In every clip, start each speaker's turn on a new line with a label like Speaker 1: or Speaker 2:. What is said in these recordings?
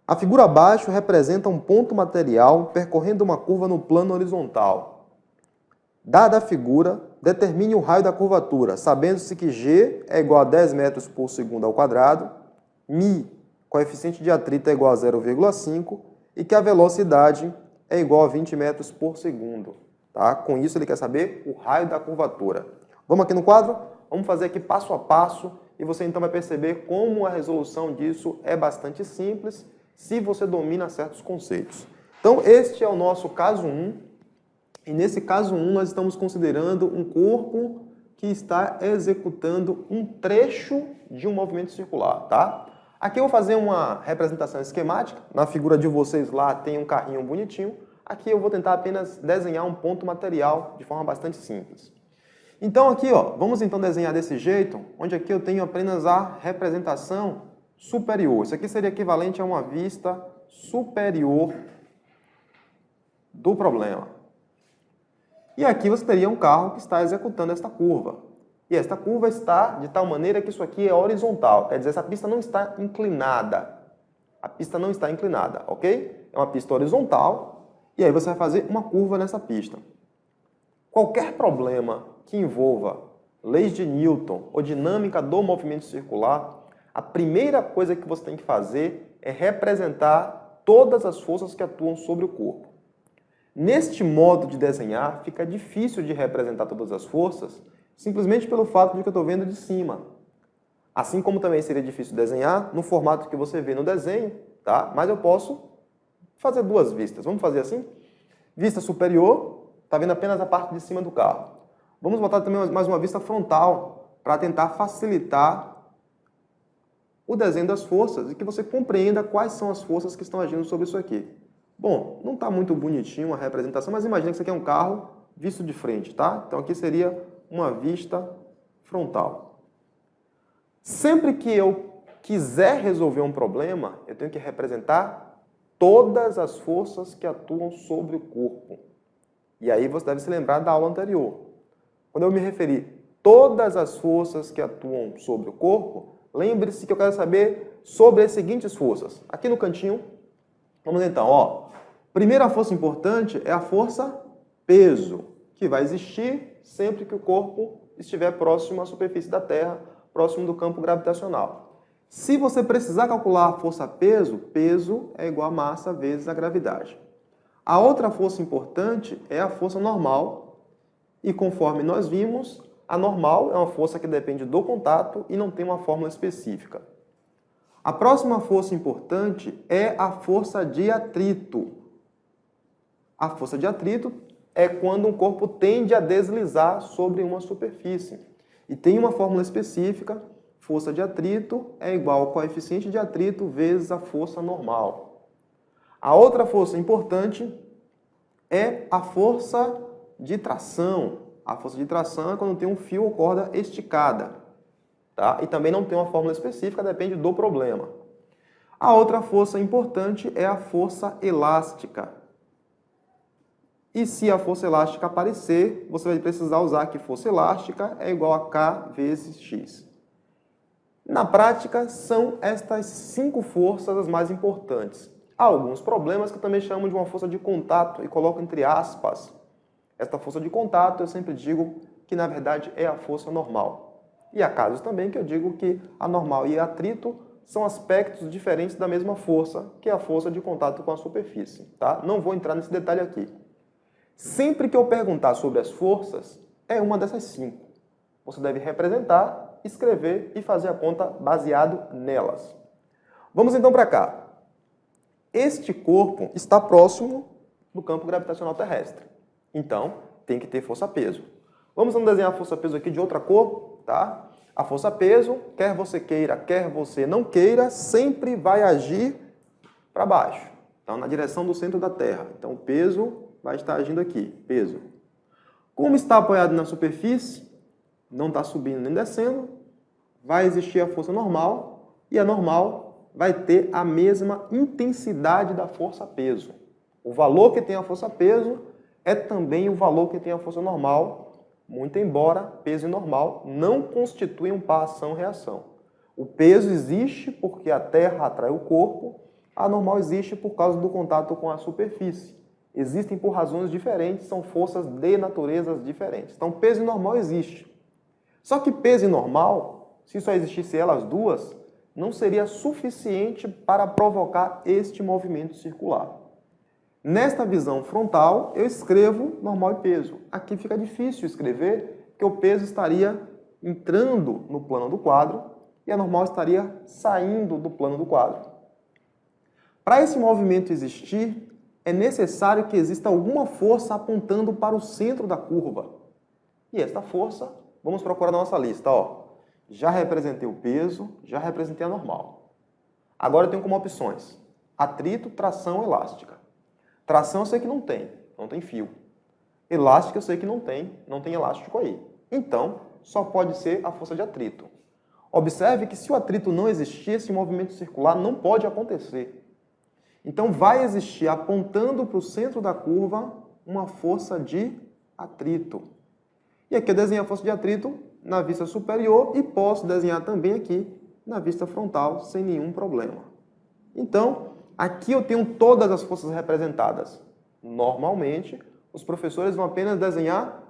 Speaker 1: A figura abaixo representa um ponto material percorrendo uma curva no plano horizontal. Dada a figura, determine o raio da curvatura, sabendo-se que g é igual a 10 metros por segundo ao quadrado, μ, coeficiente de atrito, é igual a 0,5 e que a velocidade é igual a 20 metros por segundo. Tá? Com isso, ele quer saber o raio da curvatura. Vamos aqui no quadro? Vamos fazer aqui passo a passo e você então vai perceber como a resolução disso é bastante simples se você domina certos conceitos. Então, este é o nosso caso 1. E nesse caso 1, nós estamos considerando um corpo que está executando um trecho de um movimento circular, tá? Aqui eu vou fazer uma representação esquemática. Na figura de vocês lá tem um carrinho bonitinho. Aqui eu vou tentar apenas desenhar um ponto material de forma bastante simples. Então aqui, ó, vamos então desenhar desse jeito, onde aqui eu tenho apenas a representação superior. Isso aqui seria equivalente a uma vista superior do problema. E aqui você teria um carro que está executando esta curva. E esta curva está de tal maneira que isso aqui é horizontal. Quer dizer, essa pista não está inclinada. A pista não está inclinada, ok? É uma pista horizontal. E aí você vai fazer uma curva nessa pista. Qualquer problema que envolva leis de Newton ou dinâmica do movimento circular, a primeira coisa que você tem que fazer é representar todas as forças que atuam sobre o corpo. Neste modo de desenhar, fica difícil de representar todas as forças, simplesmente pelo fato de que eu estou vendo de cima. Assim como também seria difícil desenhar no formato que você vê no desenho, tá? Mas eu posso fazer duas vistas. Vamos fazer assim? Vista superior, está vendo apenas a parte de cima do carro. Vamos botar também mais uma vista frontal, para tentar facilitar o desenho das forças e que você compreenda quais são as forças que estão agindo sobre isso aqui. Bom, não está muito bonitinho a representação, mas imagina que isso aqui é um carro visto de frente, tá? Então aqui seria uma vista frontal. Sempre que eu quiser resolver um problema, eu tenho que representar todas as forças que atuam sobre o corpo. E aí você deve se lembrar da aula anterior. Quando eu me referi todas as forças que atuam sobre o corpo, lembre-se que eu quero saber sobre as seguintes forças. Aqui no cantinho, vamos então, ó. Primeira força importante é a força peso, que vai existir sempre que o corpo estiver próximo à superfície da Terra, próximo do campo gravitacional. Se você precisar calcular a força peso, peso é igual a massa vezes a gravidade. A outra força importante é a força normal, e conforme nós vimos, a normal é uma força que depende do contato e não tem uma fórmula específica. A próxima força importante é a força de atrito. A força de atrito é quando um corpo tende a deslizar sobre uma superfície. E tem uma fórmula específica, força de atrito é igual ao coeficiente de atrito vezes a força normal. A outra força importante é a força de tração. A força de tração é quando tem um fio ou corda esticada. Tá? E também não tem uma fórmula específica, depende do problema. A outra força importante é a força elástica. E se a força elástica aparecer, você vai precisar usar que força elástica é igual a K vezes X. Na prática, são estas 5 forças as mais importantes. Há alguns problemas que eu também chamo de uma força de contato e coloco entre aspas. Esta força de contato eu sempre digo que na verdade é a força normal. E há casos também que eu digo que a normal e atrito são aspectos diferentes da mesma força, que é a força de contato com a superfície. Tá? Não vou entrar nesse detalhe aqui. Sempre que eu perguntar sobre as forças, é uma dessas 5. Você deve representar, escrever e fazer a conta baseado nelas. Vamos então para cá. Este corpo está próximo do campo gravitacional terrestre. Então, tem que ter força-peso. Vamos então desenhar a força-peso aqui de outra cor, tá? A força-peso, quer você queira, quer você não queira, sempre vai agir para baixo. Então, na direção do centro da Terra. Então, o peso vai estar agindo aqui, peso. Como está apoiado na superfície, não está subindo nem descendo, vai existir a força normal, e a normal vai ter a mesma intensidade da força-peso. O valor que tem a força-peso é também o valor que tem a força normal, muito embora peso e normal não constituem um par ação-reação. O peso existe porque a Terra atrai o corpo, A anormal existe por causa do contato com a superfície. Existem por razões diferentes, são forças de naturezas diferentes. Então, peso e normal existe. Só que peso e normal, se só existisse elas duas, não seria suficiente para provocar este movimento circular. Nesta visão frontal, eu escrevo normal e peso. Aqui fica difícil escrever, porque o peso estaria entrando no plano do quadro e a normal estaria saindo do plano do quadro. Para esse movimento existir, é necessário que exista alguma força apontando para o centro da curva. E esta força, vamos procurar na nossa lista. Ó. Já representei o peso, já representei a normal. Agora eu tenho como opções atrito, tração, elástica. Tração eu sei que não tem fio. Elástica eu sei que não tem elástico aí. Então, só pode ser a força de atrito. Observe que se o atrito não existir, esse movimento circular não pode acontecer. Então, vai existir, apontando para o centro da curva, uma força de atrito. E aqui eu desenho a força de atrito na vista superior e posso desenhar também aqui na vista frontal, sem nenhum problema. Então, aqui eu tenho todas as forças representadas. Normalmente, os professores vão apenas desenhar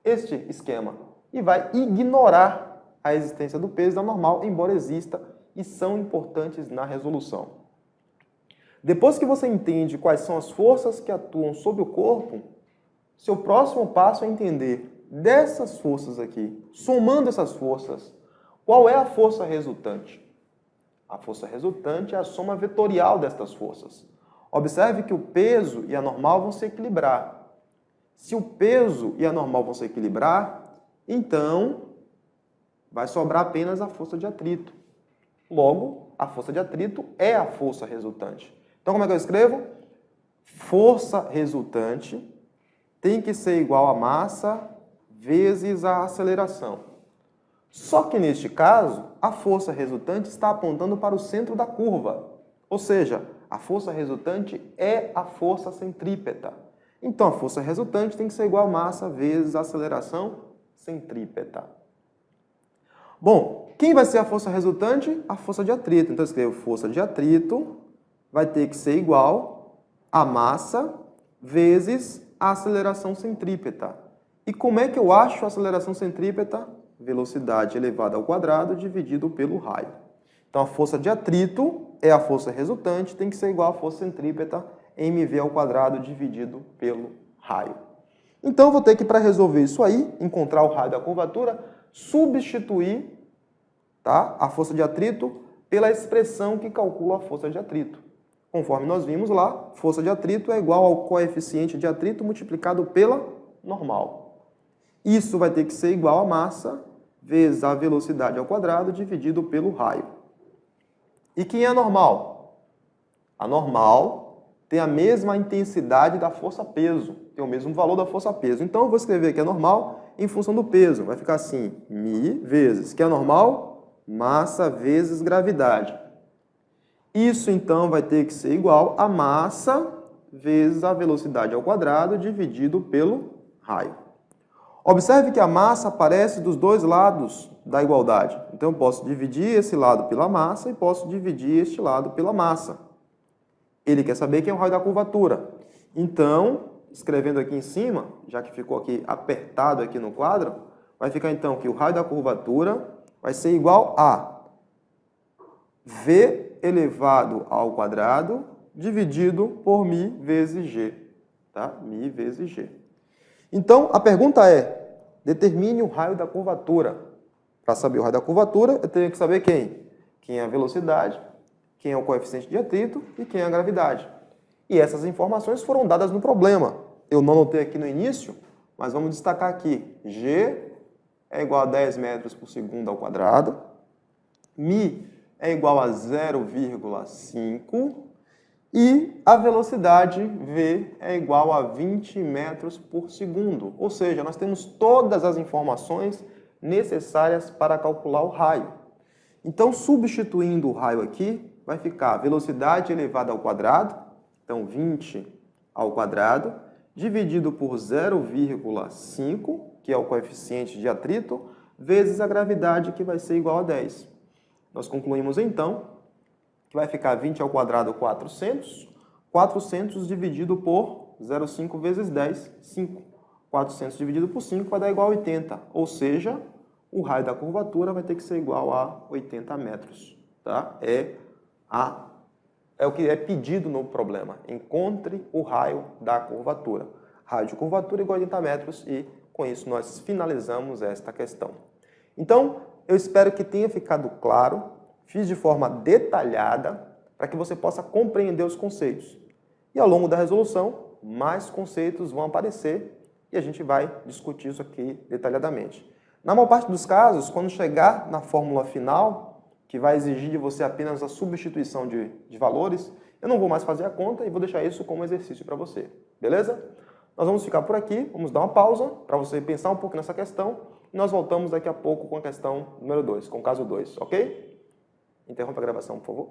Speaker 1: este esquema e vai ignorar a existência do peso e da normal, embora exista e são importantes na resolução. Depois que você entende quais são as forças que atuam sobre o corpo, seu próximo passo é entender dessas forças aqui, somando essas forças, qual é a força resultante? A força resultante é a soma vetorial destas forças. Observe que o peso e a normal vão se equilibrar. Se o peso e a normal vão se equilibrar, então vai sobrar apenas a força de atrito. Logo, a força de atrito é a força resultante. Então, como é que eu escrevo? Força resultante tem que ser igual a massa vezes a aceleração. Só que, neste caso, a força resultante está apontando para o centro da curva. Ou seja, a força resultante é a força centrípeta. Então, a força resultante tem que ser igual a massa vezes a aceleração centrípeta. Bom, quem vai ser a força resultante? A força de atrito. Então, eu escrevo força de atrito vai ter que ser igual a massa vezes a aceleração centrípeta. E como é que eu acho a aceleração centrípeta? Velocidade elevada ao quadrado dividido pelo raio. Então, a força de atrito é a força resultante, tem que ser igual à força centrípeta, mv ao quadrado dividido pelo raio. Então, eu vou ter que, para resolver isso aí, encontrar o raio da curvatura, substituir, tá, a força de atrito pela expressão que calcula a força de atrito. Conforme nós vimos lá, força de atrito é igual ao coeficiente de atrito multiplicado pela normal. Isso vai ter que ser igual a massa vezes a velocidade ao quadrado dividido pelo raio. E quem é a normal? A normal tem a mesma intensidade da força-peso, tem o mesmo valor da força-peso. Então, eu vou escrever aqui a normal em função do peso. Vai ficar assim, μ vezes, que é a normal, massa vezes gravidade. Isso, então, vai ter que ser igual a massa vezes a velocidade ao quadrado dividido pelo raio. Observe que a massa aparece dos dois lados da igualdade. Então, eu posso dividir esse lado pela massa e posso dividir este lado pela massa. Ele quer saber quem é o raio da curvatura. Então, escrevendo aqui em cima, já que ficou aqui apertado aqui no quadro, vai ficar, então, que o raio da curvatura vai ser igual a V elevado ao quadrado dividido por μ vezes g. Tá? μ vezes g. Então, a pergunta é, determine o raio da curvatura. Para saber o raio da curvatura, eu tenho que saber quem? Quem é a velocidade, quem é o coeficiente de atrito e quem é a gravidade. E essas informações foram dadas no problema. Eu não anotei aqui no início, mas vamos destacar aqui. G é igual a 10 metros por segundo ao quadrado. μ é igual a 0,5 e a velocidade V é igual a 20 metros por segundo. Ou seja, nós temos todas as informações necessárias para calcular o raio. Então, substituindo o raio aqui, vai ficar velocidade elevada ao quadrado, então 20 ao quadrado, dividido por 0,5, que é o coeficiente de atrito, vezes a gravidade, que vai ser igual a 10. Nós concluímos, então, que vai ficar 20 ao quadrado 400. 400 dividido por 0,5 vezes 10, 5. 400 dividido por 5 vai dar igual a 80. Ou seja, o raio da curvatura vai ter que ser igual a 80 metros. Tá? É o que é pedido no problema. Encontre o raio da curvatura. Raio de curvatura igual a 80 metros e com isso nós finalizamos esta questão. Então, eu espero que tenha ficado claro. Fiz de forma detalhada para que você possa compreender os conceitos. E ao longo da resolução, mais conceitos vão aparecer e a gente vai discutir isso aqui detalhadamente. Na maior parte dos casos, quando chegar na fórmula final, que vai exigir de você apenas a substituição de valores, eu não vou mais fazer a conta e vou deixar isso como exercício para você. Beleza? Nós vamos ficar por aqui, vamos dar uma pausa para você pensar um pouco nessa questão e nós voltamos daqui a pouco com a questão número 2, com o caso 2, ok? Interrompa a gravação, por favor.